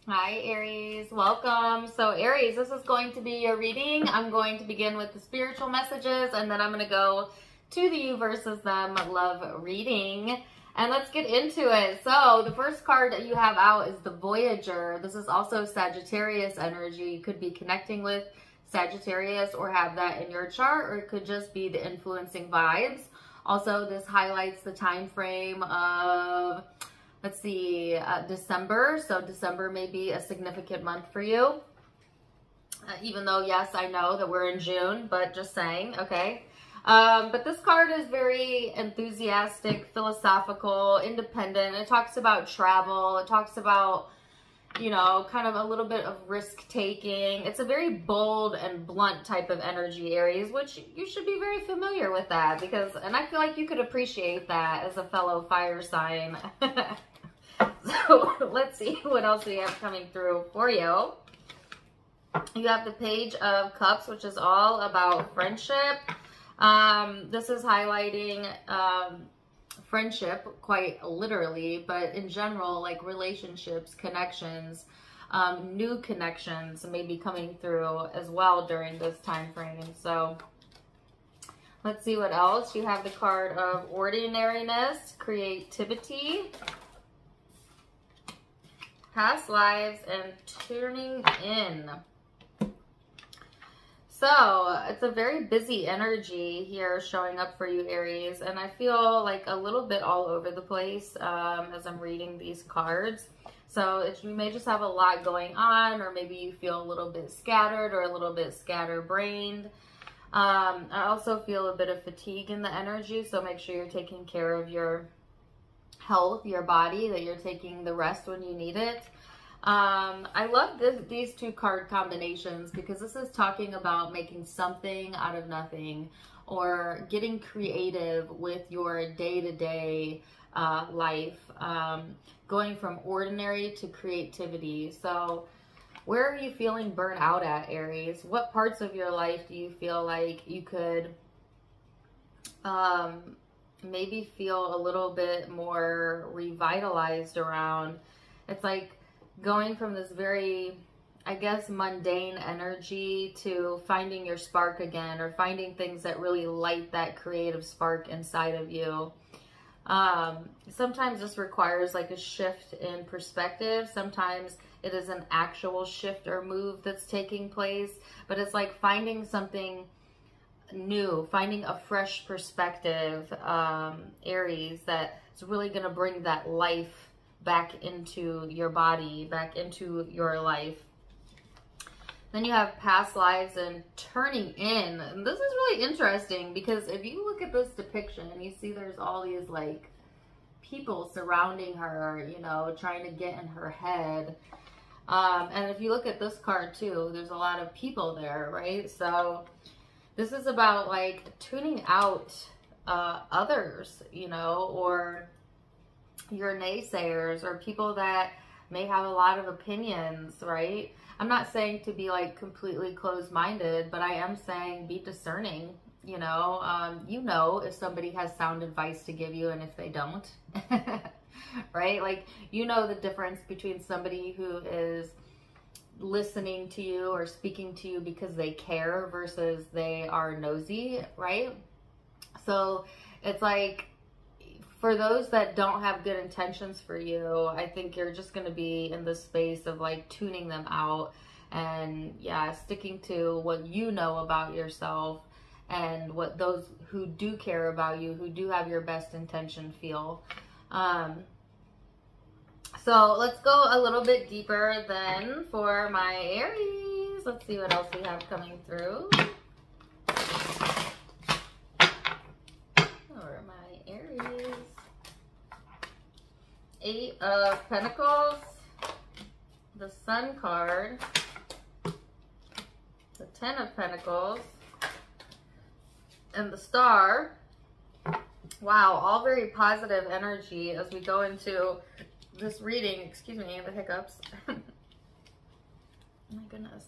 Hi, Aries. Welcome. So, Aries, this is going to be your reading. I'm going to begin with the spiritual messages, and then I'm going to go to the you versus them love reading. And let's get into it. So, the first card that you have out is the Voyager. This is also Sagittarius energy. You could be connecting with Sagittarius or have that in your chart, or it could just be the influencing vibes. Also, this highlights the time frame of, let's see, December. So December may be a significant month for you. Even though, yes, I know that we're in June, but just saying, okay. But this card is very enthusiastic, philosophical, independent. It talks about travel. It talks about, you know, kind of a little bit of risk taking. It's a very bold and blunt type of energy, Aries, which you should be very familiar with that because, and I feel like you could appreciate that as a fellow fire sign. So let's see what else we have coming through for you. You have the Page of Cups, which is all about friendship. This is highlighting friendship quite literally, but in general, like relationships, connections, new connections may be coming through as well during this time frame. So let's see what else. You have the card of ordinariness, creativity, past lives, and tuning in. So it's a very busy energy here showing up for you, Aries, and I feel like a little bit all over the place as I'm reading these cards. So you may just have a lot going on, or maybe you feel a little bit scattered or a little bit scatterbrained. I also feel a bit of fatigue in the energy, so make sure you're taking care of your health, your body, that you're taking the rest when you need it. I love these two card combinations because this is talking about making something out of nothing or getting creative with your day-to-day life, going from ordinary to creativity. So where are you feeling burnt out at, Aries? What parts of your life do you feel like you could maybe feel a little bit more revitalized around? It's like going from this very, I guess, mundane energy to finding your spark again, or finding things that really light that creative spark inside of you. Sometimes this requires like a shift in perspective. Sometimes it is an actual shift or move that's taking place, but it's like finding something new, finding a fresh perspective, Aries, that is really going to bring that life back into your body, back into your life. Then you have past lives and turning in. And this is really interesting because if you look at this depiction and you see there's all these like people surrounding her, you know, trying to get in her head. And if you look at this card too, there's a lot of people there, right? So this is about like tuning out others, you know, or your naysayers, or people that may have a lot of opinions, right? I'm not saying to be like completely closed-minded, but I am saying be discerning, you know if somebody has sound advice to give you and if they don't, right? Like, you know the difference between somebody who is listening to you or speaking to you because they care versus they are nosy, right? So it's like, for those that don't have good intentions for you, I think you're just going to be in the space of like tuning them out and, yeah, sticking to what you know about yourself and what those who do care about you, who do have your best intention, feel. So let's go a little bit deeper then for my Aries. Let's see what else we have coming through. For my Aries. 8 of Pentacles, the Sun card, the 10 of Pentacles, and the Star. Wow, all very positive energy as we go into this reading. Excuse me, the hiccups. Oh my goodness.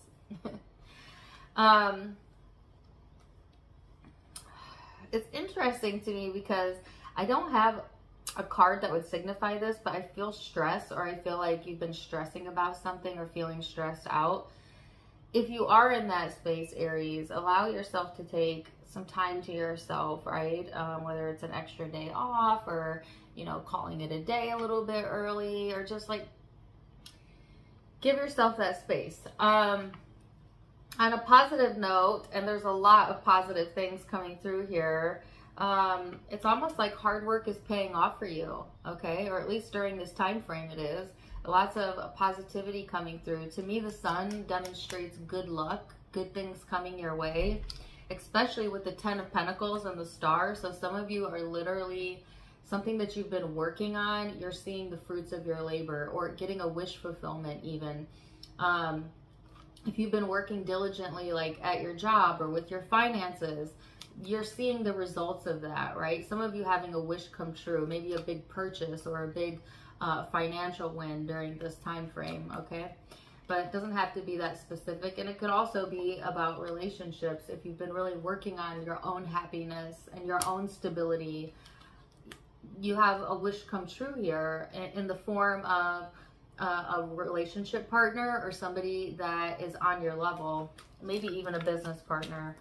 It's interesting to me because I don't have a card that would signify this, but I feel stress, or I feel like you've been stressing about something or feeling stressed out. If you are in that space, Aries, allow yourself to take some time to yourself, right? Whether it's an extra day off, or, you know, calling it a day a little bit early, or just like give yourself that space. On a positive note, and there's a lot of positive things coming through here, it's almost like hard work is paying off for you, okay? Or at least during this time frame it is. Lots of positivity coming through. To me, the sun demonstrates good luck, good things coming your way, especially with the 10 of Pentacles and the star. So some of you are literally something that you've been working on. You're seeing the fruits of your labor, or getting a wish fulfillment even. If you've been working diligently, like at your job or with your finances, you're seeing the results of that, right? Some of you having a wish come true, maybe a big purchase or a big financial win during this time frame, okay? But it doesn't have to be that specific. And it could also be about relationships. If you've been really working on your own happiness and your own stability, you have a wish come true here in the form of a relationship partner, or somebody that is on your level, maybe even a business partner.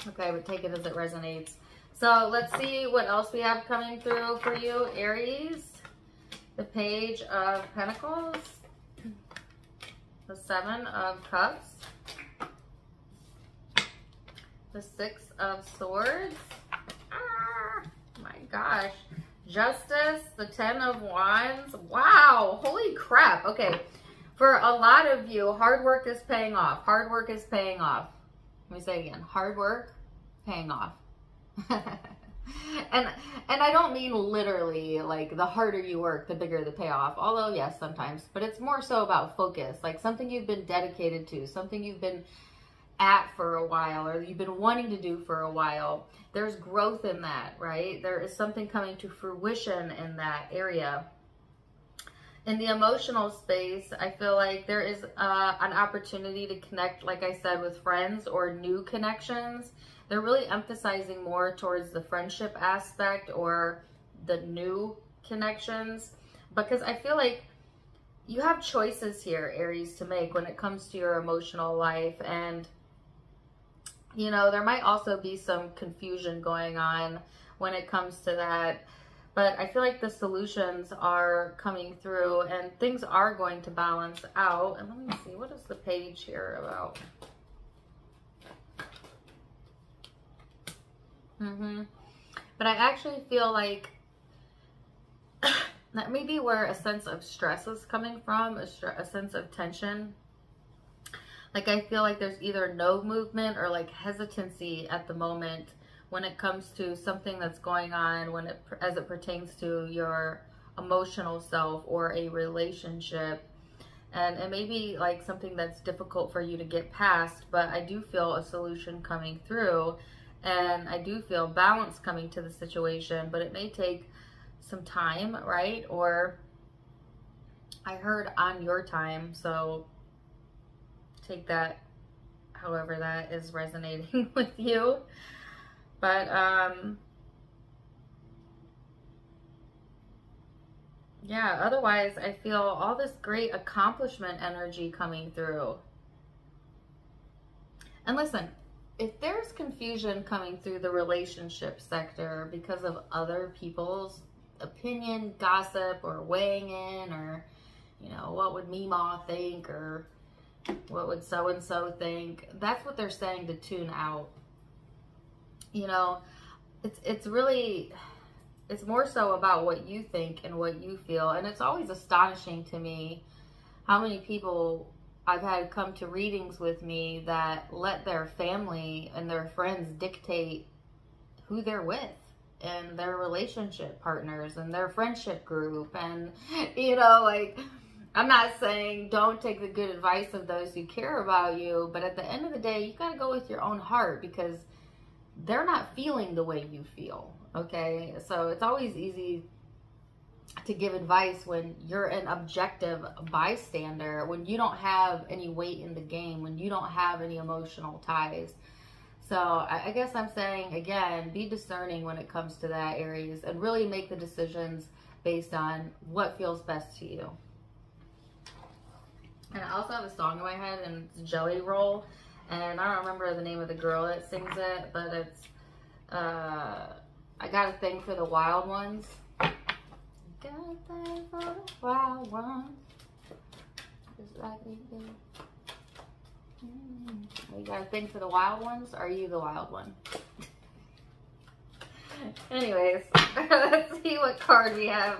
Okay, but take it as it resonates. So let's see what else we have coming through for you, Aries. The Page of Pentacles, the 7 of Cups, the 6 of Swords, my gosh, Justice, the 10 of Wands. Wow, holy crap. Okay, for a lot of you, hard work is paying off. Hard work is paying off. Let me say it again, hard work paying off. And I don't mean literally, like the harder you work, the bigger the payoff. Although, yes, sometimes. But it's more so about focus. Like something you've been dedicated to. Something you've been at for a while, or you've been wanting to do for a while. There's growth in that, right? There is something coming to fruition in that area. In the emotional space, I feel like there is an opportunity to connect, like I said, with friends or new connections. They're really emphasizing more towards the friendship aspect or the new connections, because I feel like you have choices here, Aries, to make when it comes to your emotional life. And, you know, there might also be some confusion going on when it comes to that. But I feel like the solutions are coming through and things are going to balance out. And let me see, what is the page here about? But I actually feel like that may be where a sense of stress is coming from, a sense of tension. Like I feel like there's either no movement or like hesitancy at the moment when it comes to something that's going on as it pertains to your emotional self or a relationship. And it may be like something that's difficult for you to get past, but I do feel a solution coming through. And I do feel balance coming to the situation, but it may take some time, right? Or I heard on your time, so take that however that is resonating with you. But yeah, otherwise I feel all this great accomplishment energy coming through. And listen, if there's confusion coming through the relationship sector because of other people's opinion, gossip, or weighing in, or, you know, what would Meemaw think, or what would so-and-so think, that's what they're saying to tune out. You know, it's really, it's more so about what you think and what you feel. And it's always astonishing to me how many people I've had come to readings with me that let their family and their friends dictate who they're with and their relationship partners and their friendship group. And, you know, like, I'm not saying don't take the good advice of those who care about you, but at the end of the day, you got to go with your own heart, because they're not feeling the way you feel, okay? So it's always easy to give advice when you're an objective bystander, when you don't have any weight in the game, when you don't have any emotional ties. So I guess I'm saying, again, be discerning when it comes to that, Aries, and really make the decisions based on what feels best to you. And I also have a song in my head, and it's Jelly Roll. And I don't remember the name of the girl that sings it, but it's, I got a thing for the wild ones. Got a thing for the wild ones. Just like you do. You got a thing for the wild ones? Are you the wild one? Anyways, let's see what card we have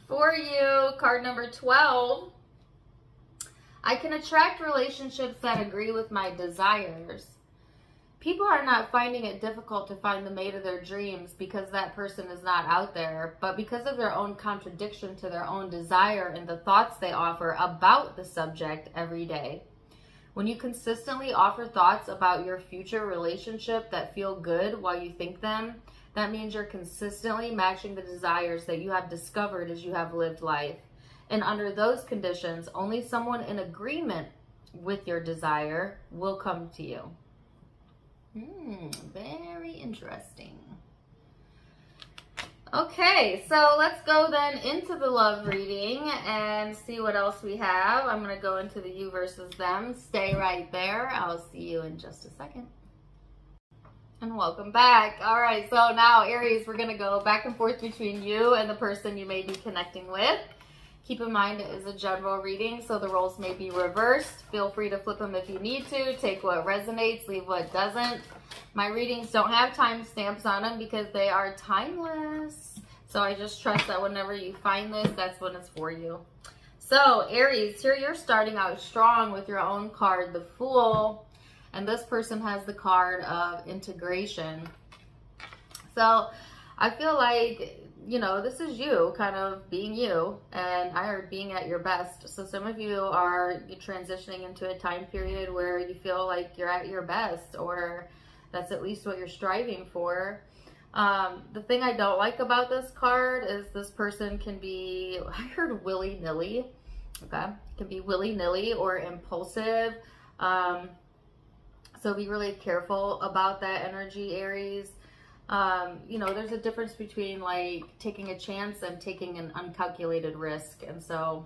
for you. Card number 12. I can attract relationships that agree with my desires. People are not finding it difficult to find the mate of their dreams because that person is not out there, but because of their own contradiction to their own desire and the thoughts they offer about the subject every day. When you consistently offer thoughts about your future relationship that feel good while you think them, that means you're consistently matching the desires that you have discovered as you have lived life. And under those conditions, only someone in agreement with your desire will come to you. Very interesting. Okay, so let's go then into the love reading and see what else we have. I'm going to go into the you versus them. Stay right there. I'll see you in just a second. And welcome back. All right, so now Aries, we're going to go back and forth between you and the person you may be connecting with. Keep in mind it is a general reading, so the roles may be reversed. Feel free to flip them if you need to. Take what resonates, leave what doesn't. My readings don't have timestamps on them because they are timeless. So I just trust that whenever you find this, that's when it's for you. So Aries, here you're starting out strong with your own card, the Fool. And this person has the card of integration. So I feel like, you know, this is you kind of being you and I are being at your best. So some of you are transitioning into a time period where you feel like you're at your best, or that's at least what you're striving for. The thing I don't like about this card is this person can be, I heard willy-nilly, okay? Can be willy-nilly or impulsive. So be really careful about that energy, Aries. You know, there's a difference between like taking a chance and taking an uncalculated risk. And so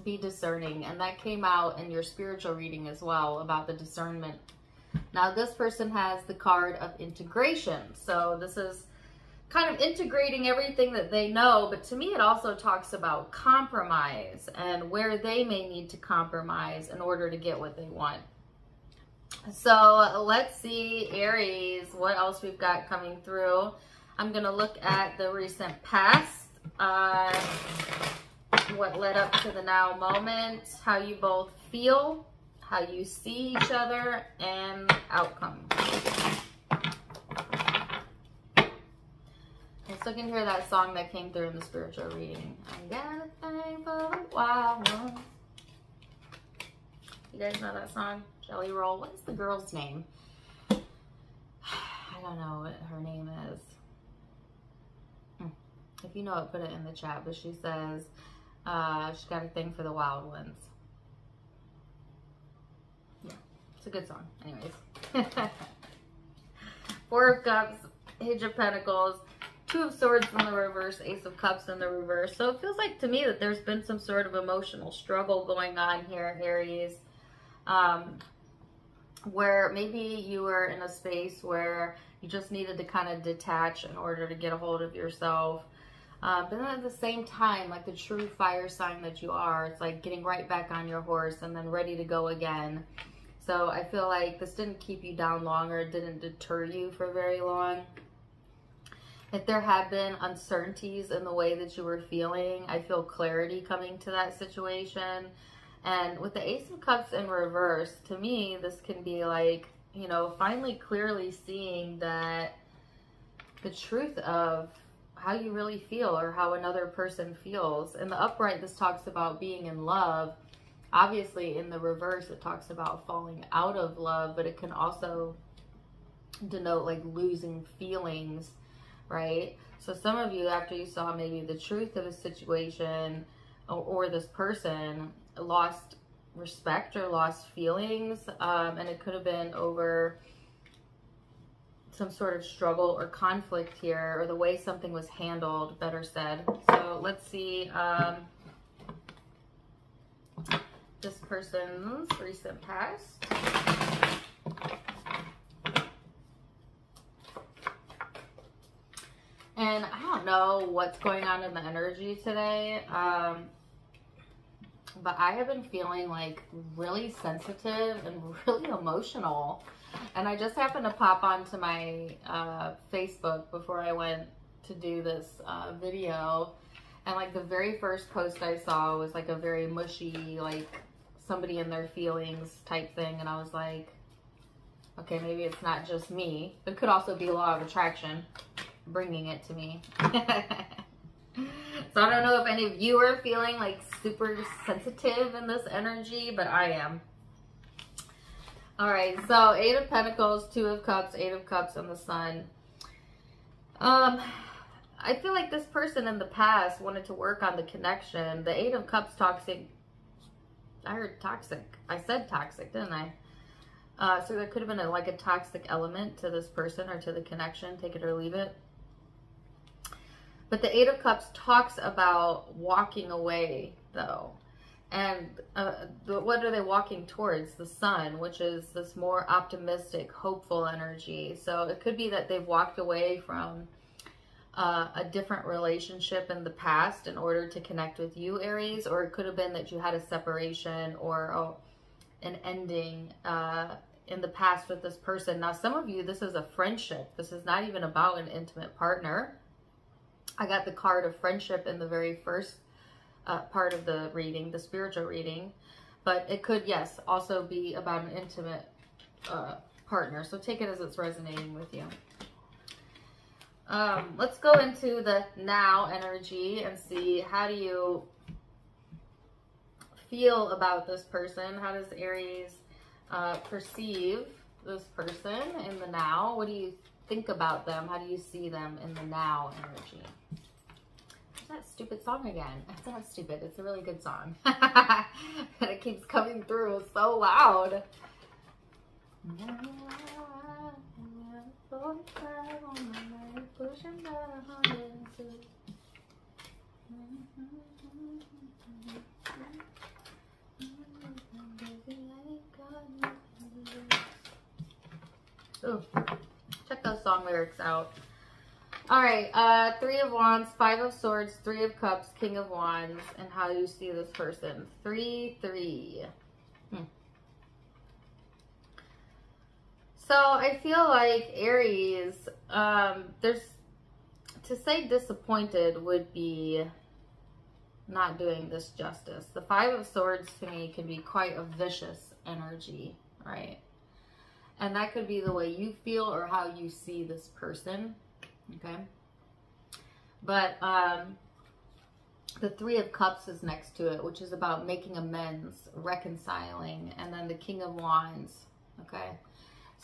be discerning. And that came out in your spiritual reading as well about the discernment. Now this person has the card of integration. So this is kind of integrating everything that they know. But to me, it also talks about compromise and where they may need to compromise in order to get what they want. So let's see, Aries, what else we've got coming through. I'm going to look at the recent past, what led up to the now moment, how you both feel, how you see each other, and outcome. I still can hear that song that came through in the spiritual reading. I got a thing for the wild ones. You guys know that song? Jelly Roll. What is the girl's name? I don't know what her name is. If you know it, put it in the chat. But she says she's got a thing for the wild ones. Yeah, it's a good song. Anyways. Four of Cups, Page of Pentacles, Two of Swords in the reverse, Ace of Cups in the reverse. So it feels like to me that there's been some sort of emotional struggle going on here, Aries. Where maybe you were in a space where you just needed to kind of detach in order to get a hold of yourself. But then at the same time, like the true fire sign that you are, it's like getting right back on your horse and then ready to go again. So I feel like this didn't keep you down long, or it didn't deter you for very long. If there had been uncertainties in the way that you were feeling, I feel clarity coming to that situation. And with the Ace of Cups in reverse, to me, this can be like, you know, finally clearly seeing that the truth of how you really feel or how another person feels. In the upright, this talks about being in love. Obviously, in the reverse, it talks about falling out of love, but it can also denote like losing feelings, right? So some of you, after you saw maybe the truth of a situation or this person, lost respect or lost feelings. And it could have been over some sort of struggle or conflict here, or the way something was handled, better said. So let's see this person's recent past. And I don't know what's going on in the energy today, but I have been feeling like really sensitive and really emotional. And I just happened to pop onto my Facebook before I went to do this video. And like the very first post I saw was like a very mushy, like somebody in their feelings type thing. And I was like, okay, maybe it's not just me. It could also be law of attraction bringing it to me. So I don't know if any of you are feeling like super sensitive in this energy, but I am. All right, so 8 of Pentacles, 2 of Cups, 8 of Cups, and the Sun. I feel like this person in the past wanted to work on the connection. The 8 of Cups, toxic. I heard toxic. I said toxic, didn't I? So there could have been like a toxic element to this person or to the connection. Take it or leave it. But the 8 of Cups talks about walking away, though. And what are they walking towards? The Sun, which is this more optimistic, hopeful energy. So it could be that they've walked away from a different relationship in the past in order to connect with you, Aries. Or it could have been that you had a separation or an ending in the past with this person. Now, some of you, this is a friendship. This is not even about an intimate partner. I got the card of friendship in the very first part of the reading, the spiritual reading. But it could, yes, also be about an intimate partner. So take it as it's resonating with you. Let's go into the now energy and see, how do you feel about this person? How does Aries perceive this person in the now? What do you think about them? How do you see them in the now energy? That stupid song again. It's not stupid. It's a really good song. And it keeps coming through so loud. Ooh, check those song lyrics out. All right, 3 of Wands, 5 of Swords, 3 of Cups, King of Wands, and how you see this person. 3, 3. So I feel like Aries, to say disappointed would be not doing this justice. The 5 of Swords to me can be quite a vicious energy, right? And that could be the way you feel or how you see this person. Okay, but the 3 of Cups is next to it, which is about making amends, reconciling, and then the King of Wands. Okay,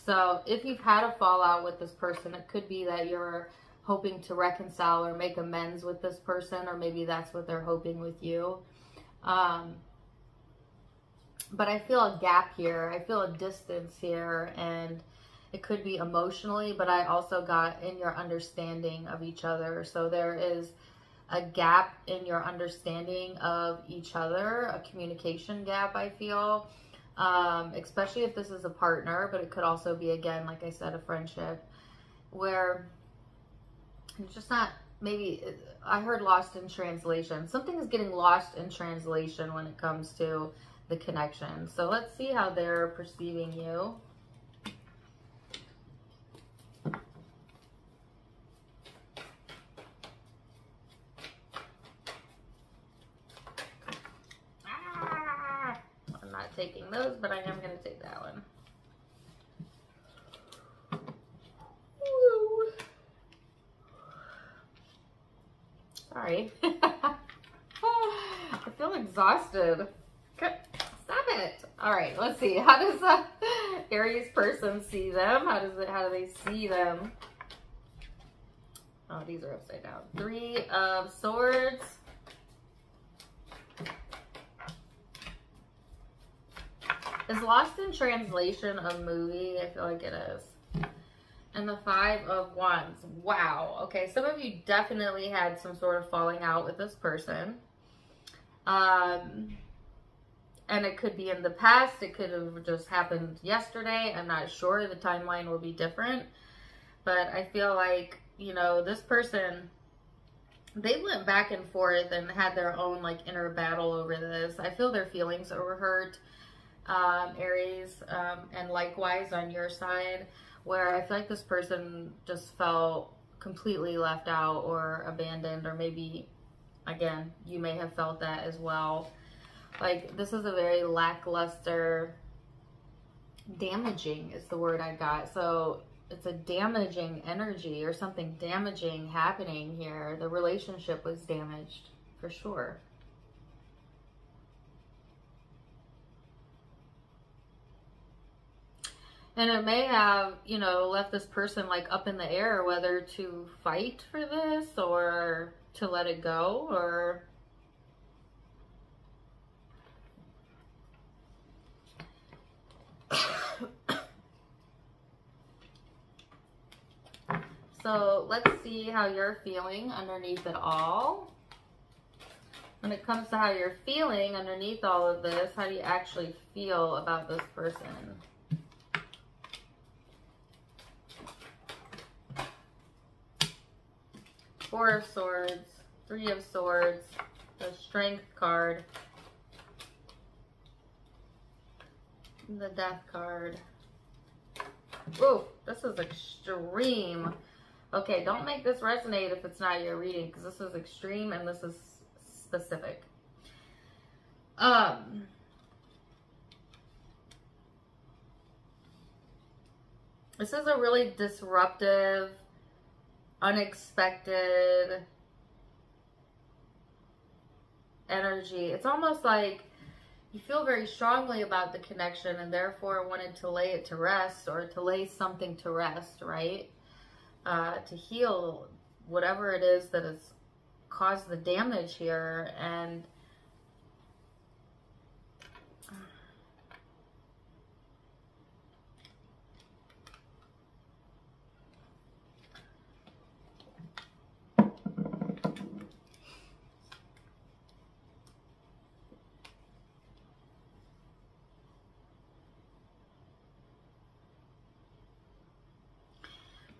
so if you've had a fallout with this person, it could be that you're hoping to reconcile or make amends with this person, or maybe that's what they're hoping with you. But I feel a gap here. I feel a distance here, and it could be emotionally, but I also got in your understanding of each other. So there is a gap in your understanding of each other, a communication gap, I feel, especially if this is a partner, but it could also be, again, like I said, a friendship, where it's just not, maybe, I heard lost in translation. Something is getting lost in translation when it comes to the connection. So let's see how they're perceiving you. Taking those, but I am going to take that one. Woo. Sorry. I feel exhausted. Stop it. All right, let's see. How does the Aries person see them? How do they see them? Oh, these are upside down. 3 of Swords. Is Lost in Translation a movie? I feel like it is. And the 5 of Wands. Wow. Okay, some of you definitely had some sort of falling out with this person. And it could be in the past. It could have just happened yesterday. I'm not sure. The timeline will be different. But I feel like, you know, this person, they went back and forth and had their own, like, inner battle over this. I feel their feelings were hurt, Aries, and likewise on your side, where I feel like this person just felt completely left out or abandoned, or maybe, again, you may have felt that as well. Like, this is a very lackluster, damaging is the word I got. So it's a damaging energy or something damaging happening here. The relationship was damaged for sure. And it may have, you know, left this person like up in the air, whether to fight for this or to let it go, or so let's see how you're feeling underneath it all. When it comes to how you're feeling underneath all of this, how do you actually feel about this person? Four of Swords, Three of Swords, the Strength card, the Death card. Ooh, this is extreme. Okay, don't make this resonate if it's not your reading, because this is extreme and this is specific. This is a really disruptive, unexpected energy. It's almost like you feel very strongly about the connection and therefore wanted to lay it to rest, or to lay something to rest, right? To heal whatever it is that has caused the damage here. And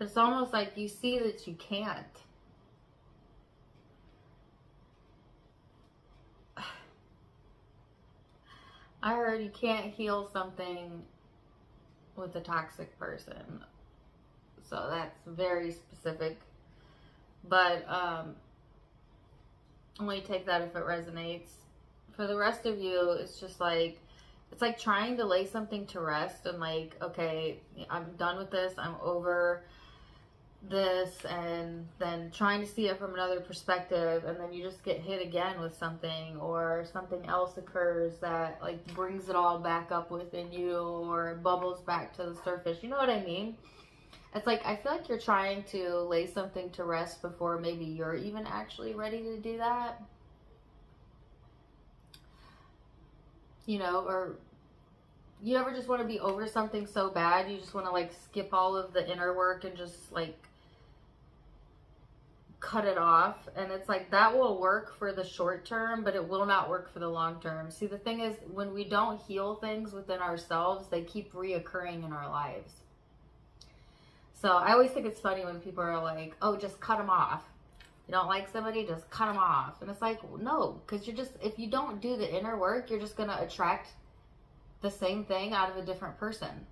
it's almost like you see that you can't. I heard you can't heal something with a toxic person. So that's very specific. But only take that if it resonates. For the rest of you, it's just like, it's like trying to lay something to rest and like, okay, I'm done with this. I'm over this, and then trying to see it from another perspective, and then you just get hit again with something, or something else occurs that like brings it all back up within you, or bubbles back to the surface. You know what I mean? It's like, I feel like you're trying to lay something to rest before maybe you're even actually ready to do that. You know, or you ever just want to be over something so bad, you just want to like skip all of the inner work and just like cut it off. And it's like, that will work for the short term, but it will not work for the long term. See, the thing is, when we don't heal things within ourselves, they keep reoccurring in our lives. So I always think it's funny when people are like, oh, just cut them off. You don't like somebody, just cut them off. And it's like, no, because you're just, if you don't do the inner work, you're just going to attract the same thing out of a different person.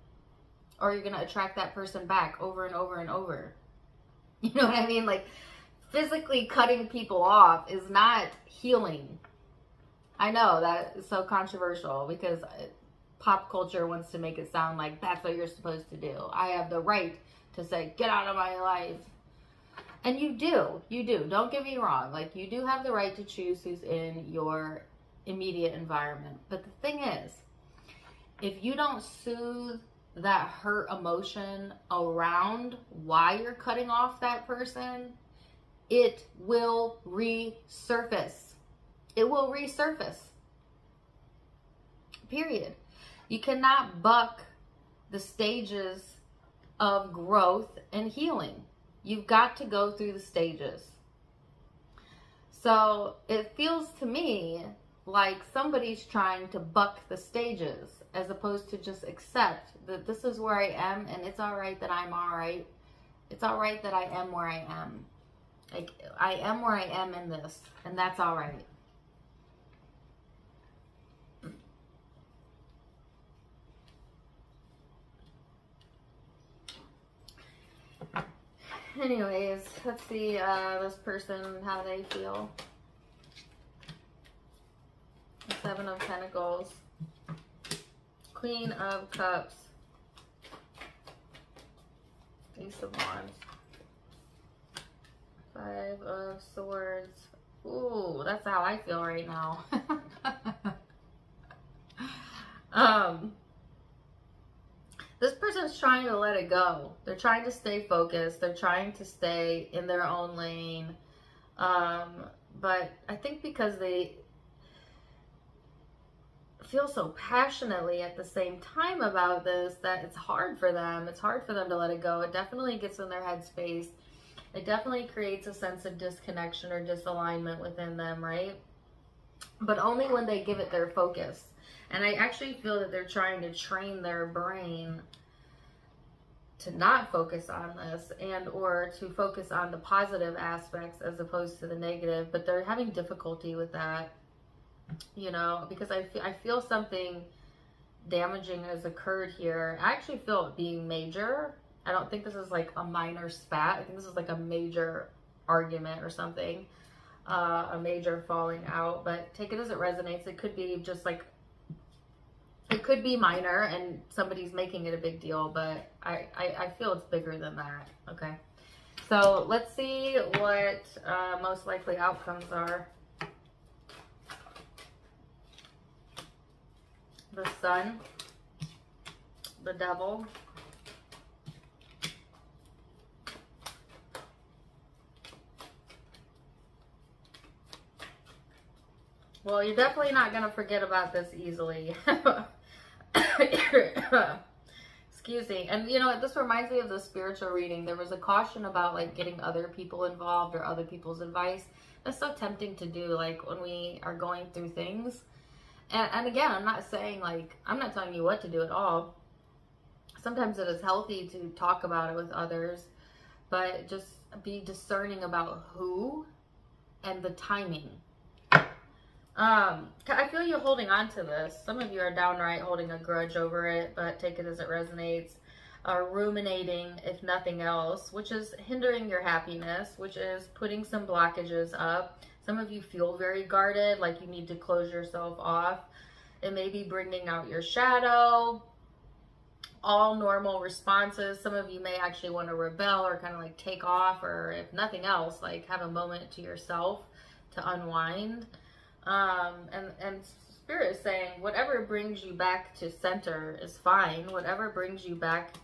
Or you're going to attract that person back over and over and over. You know what I mean? Like, physically cutting people off is not healing. I know that is so controversial because pop culture wants to make it sound like that's what you're supposed to do. I have the right to say, get out of my life. And you do. You do. Don't get me wrong. Like, you do have the right to choose who's in your immediate environment. But the thing is, if you don't soothe that hurt emotion around why you're cutting off that person, it will resurface. It will resurface. Period. You cannot buck the stages of growth and healing. You've got to go through the stages. So it feels to me like somebody's trying to buck the stages as opposed to just accept that this is where I am and it's all right that I'm all right. It's all right that I am where I am. Like, I am where I am in this, and that's all right. Anyways, let's see this person, how they feel. Seven of Pentacles, Queen of Cups, Ace of Wands, Five of Swords. Ooh, that's how I feel right now. This person's trying to let it go. They're trying to stay focused. They're trying to stay in their own lane. But I think because they feel so passionately at the same time about this that it's hard for them. It's hard for them to let it go. It definitely gets in their headspace. It definitely creates a sense of disconnection or disalignment within them, right? But only when they give it their focus. And I actually feel that they're trying to train their brain to not focus on this and or to focus on the positive aspects as opposed to the negative. But they're having difficulty with that, you know, because I feel something damaging has occurred here. I actually feel it being major. I don't think this is like a minor spat. I think this is like a major argument or something, a major falling out. But take it as it resonates. It could be just like, it could be minor and somebody's making it a big deal, but I feel it's bigger than that. Okay, so let's see what most likely outcomes are. The Sun, the Devil, well, you're definitely not going to forget about this easily. Excuse me. And you know, this reminds me of the spiritual reading. There was a caution about like getting other people involved or other people's advice. That's so tempting to do, like when we are going through things. And again, I'm not saying like, I'm not telling you what to do at all. Sometimes it is healthy to talk about it with others, but just be discerning about who and the timing. I feel you holding on to this. Some of you are downright holding a grudge over it, but take it as it resonates. Ruminating, if nothing else, which is hindering your happiness, which is putting some blockages up. Some of you feel very guarded, like you need to close yourself off. It may be bringing out your shadow. All normal responses. Some of you may actually want to rebel or kind of like take off, or if nothing else, like have a moment to yourself to unwind. And Spirit is saying whatever brings you back to center is fine. Whatever brings you back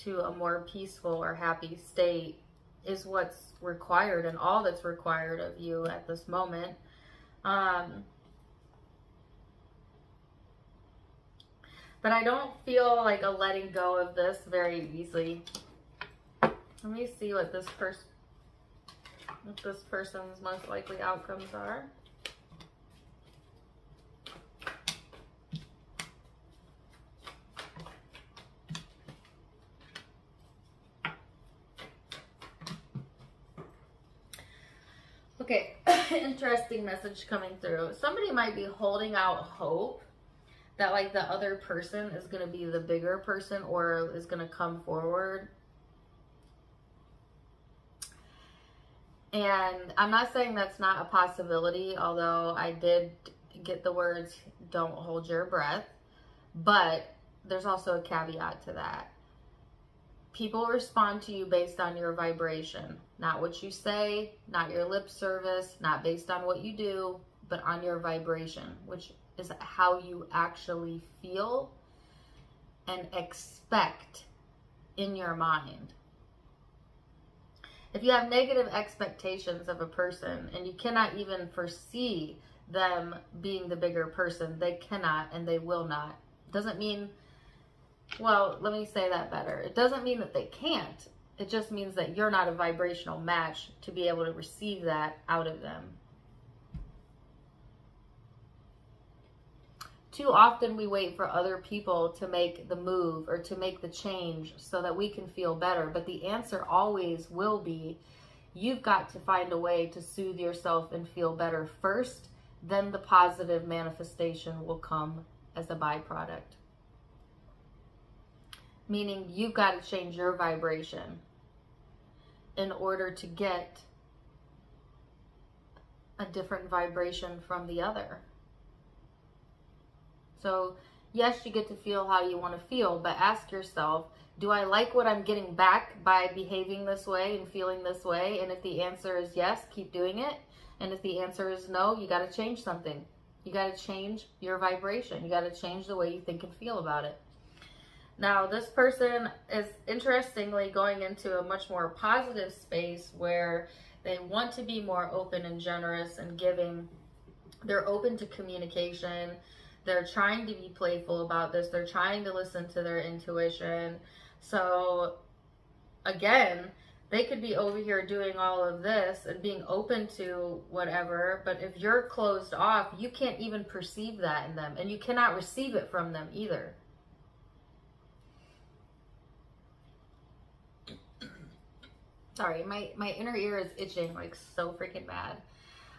to a more peaceful or happy state is what's required and all that's required of you at this moment. But I don't feel like a letting go of this very easily. Let me see what this person's most likely outcomes are. Okay, interesting message coming through. Somebody might be holding out hope that like the other person is going to be the bigger person or is going to come forward. And I'm not saying that's not a possibility, although I did get the words, don't hold your breath. But there's also a caveat to that. People respond to you based on your vibration, not what you say, not your lip service, not based on what you do, but on your vibration, which is how you actually feel and expect in your mind. If you have negative expectations of a person and you cannot even foresee them being the bigger person, they cannot and they will not Doesn't mean, well, let me say that better. It doesn't mean that they can't. It just means that you're not a vibrational match to be able to receive that out of them. Too often we wait for other people to make the move or to make the change so that we can feel better. But the answer always will be, you've got to find a way to soothe yourself and feel better first. Then the positive manifestation will come as a byproduct. Meaning you've got to change your vibration in order to get a different vibration from the other. So yes, you get to feel how you want to feel, but ask yourself, do I like what I'm getting back by behaving this way and feeling this way? And if the answer is yes, keep doing it. And if the answer is no, you got to change something. You got to change your vibration. You got to change the way you think and feel about it. Now, this person is interestingly going into a much more positive space where they want to be more open and generous and giving. They're open to communication. They're trying to be playful about this. They're trying to listen to their intuition. So, again, they could be over here doing all of this and being open to whatever, but if you're closed off, you can't even perceive that in them, and you cannot receive it from them either. Sorry, my inner ear is itching like so freaking bad.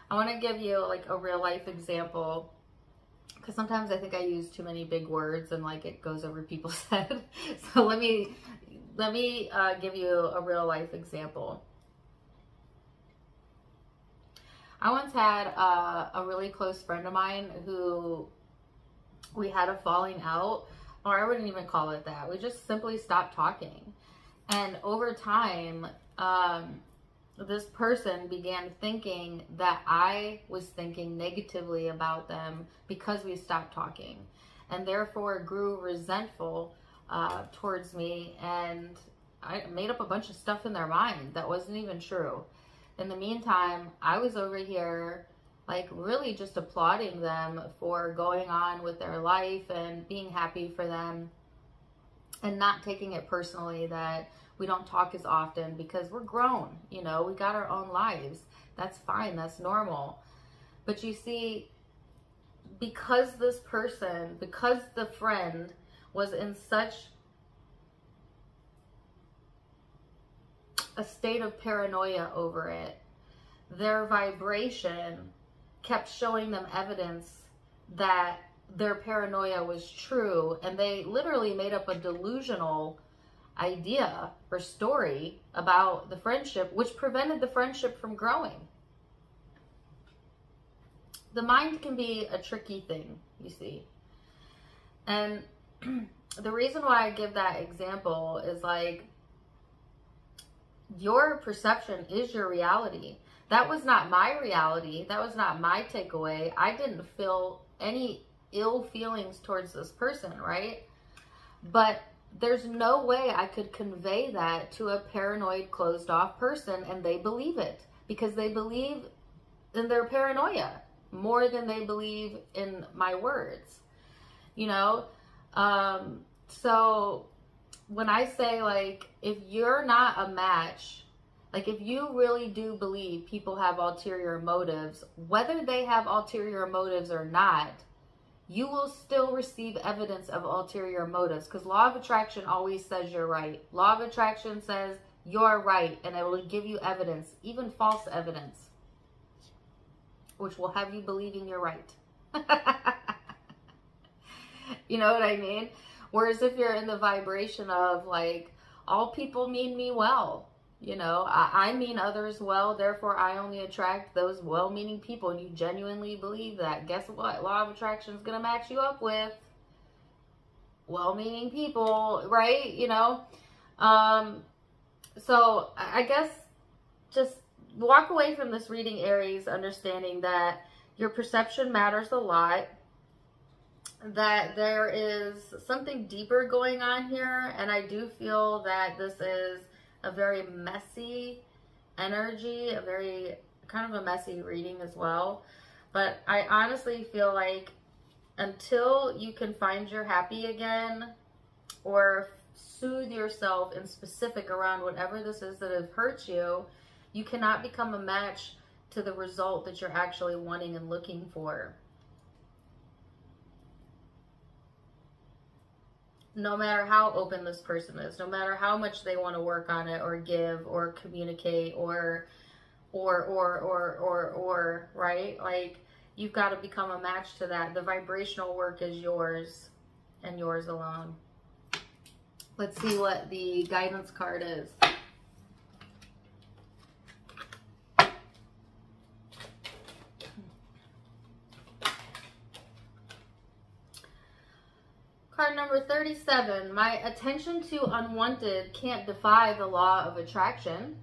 I want to give you like a real life example, because sometimes I think I use too many big words and like it goes over people's head. So let me give you a real life example. I once had a really close friend of mine who we had a falling out, or I wouldn't even call it that. We just simply stopped talking. And over time, this person began thinking that I was thinking negatively about them because we stopped talking, and therefore grew resentful towards me, and I made up a bunch of stuff in their mind that wasn't even true. In the meantime, I was over here like really just applauding them for going on with their life and being happy for them, and not taking it personally that we don't talk as often because we're grown, you know, we got our own lives. That's fine, that's normal. But you see, because this person, because the friend was in such a state of paranoia over it, their vibration kept showing them evidence that their paranoia was true, and they literally made up a delusional idea or story about the friendship, which prevented the friendship from growing. The mind can be a tricky thing, you see. And the reason why I give that example is like, your perception is your reality. That was not my reality. That was not my takeaway. I didn't feel any ill feelings towards this person, right? But there's no way I could convey that to a paranoid, closed off person, and they believe it because they believe in their paranoia more than they believe in my words, you know? So when I say, like, if you're not a match, like if you really do believe people have ulterior motives, whether they have ulterior motives or not, you will still receive evidence of ulterior motives, because law of attraction always says you're right. Law of attraction says you're right, and it will give you evidence, even false evidence, which will have you believing you're right. You know what I mean? Whereas if you're in the vibration of like, all people mean me well, you know, I mean others well, therefore I only attract those well-meaning people, and you genuinely believe that, guess what? Law of attraction is going to match you up with well-meaning people, right? You know? So I guess just walk away from this reading, Aries, understanding that your perception matters a lot, that there is something deeper going on here, and I do feel that this is a very messy energy, a very kind of a messy reading as well. But I honestly feel like until you can find your happy again, or soothe yourself in specific around whatever this is that has hurt you, you cannot become a match to the result that you're actually wanting and looking for. No matter how open this person is, no matter how much they want to work on it or give or communicate or right? Like, you've got to become a match to that. The vibrational work is yours and yours alone. Let's see what the guidance card is. Card number 37. My attention to unwanted can't defy the law of attraction.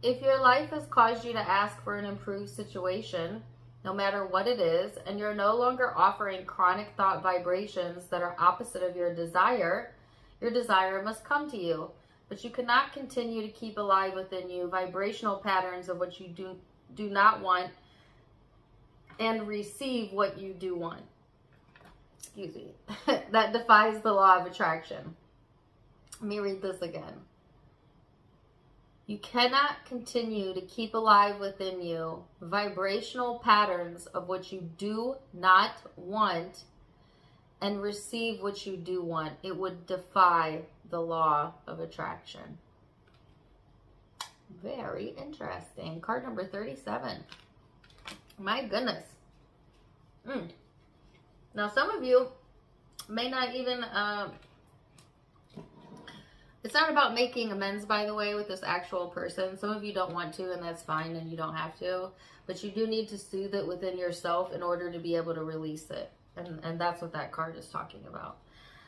If your life has caused you to ask for an improved situation, no matter what it is, and you're no longer offering chronic thought vibrations that are opposite of your desire must come to you. But you cannot continue to keep alive within you vibrational patterns of what you do not want and receive what you do want. Excuse me. That defies the law of attraction. Let me read this again. You cannot continue to keep alive within you vibrational patterns of what you do not want and receive what you do want. It would defy the law of attraction. Very interesting. Card number 37. My goodness. Now, some of you may not even... it's not about making amends, by the way, with this actual person. Some of you don't want to, and that's fine, and you don't have to. But you do need to soothe it within yourself in order to be able to release it. And that's what that card is talking about.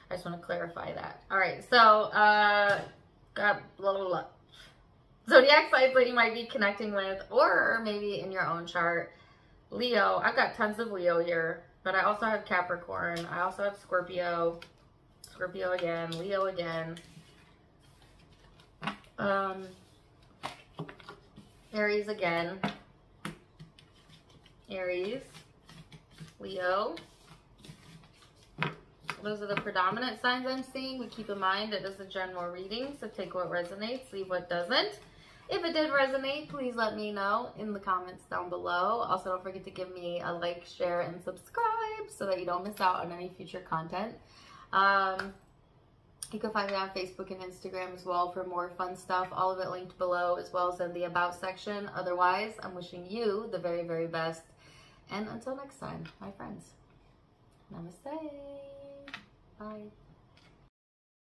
I just want to clarify that. All right, so, blah, blah, blah. Zodiac signs that you might be connecting with, or maybe in your own chart. Leo, I've got tons of Leo here, but I also have Capricorn. I also have Scorpio. Scorpio again, Leo again. Aries again. Aries, Leo. Those are the predominant signs I'm seeing. We keep in mind it is a general reading, so take what resonates, leave what doesn't. If it did resonate, please let me know in the comments down below. Also, don't forget to give me a like, share, and subscribe so that you don't miss out on any future content. You can find me on Facebook and Instagram as well for more fun stuff. All of it linked below, as well as in the About section. Otherwise, I'm wishing you the very, very best. And until next time, my friends, namaste. Bye.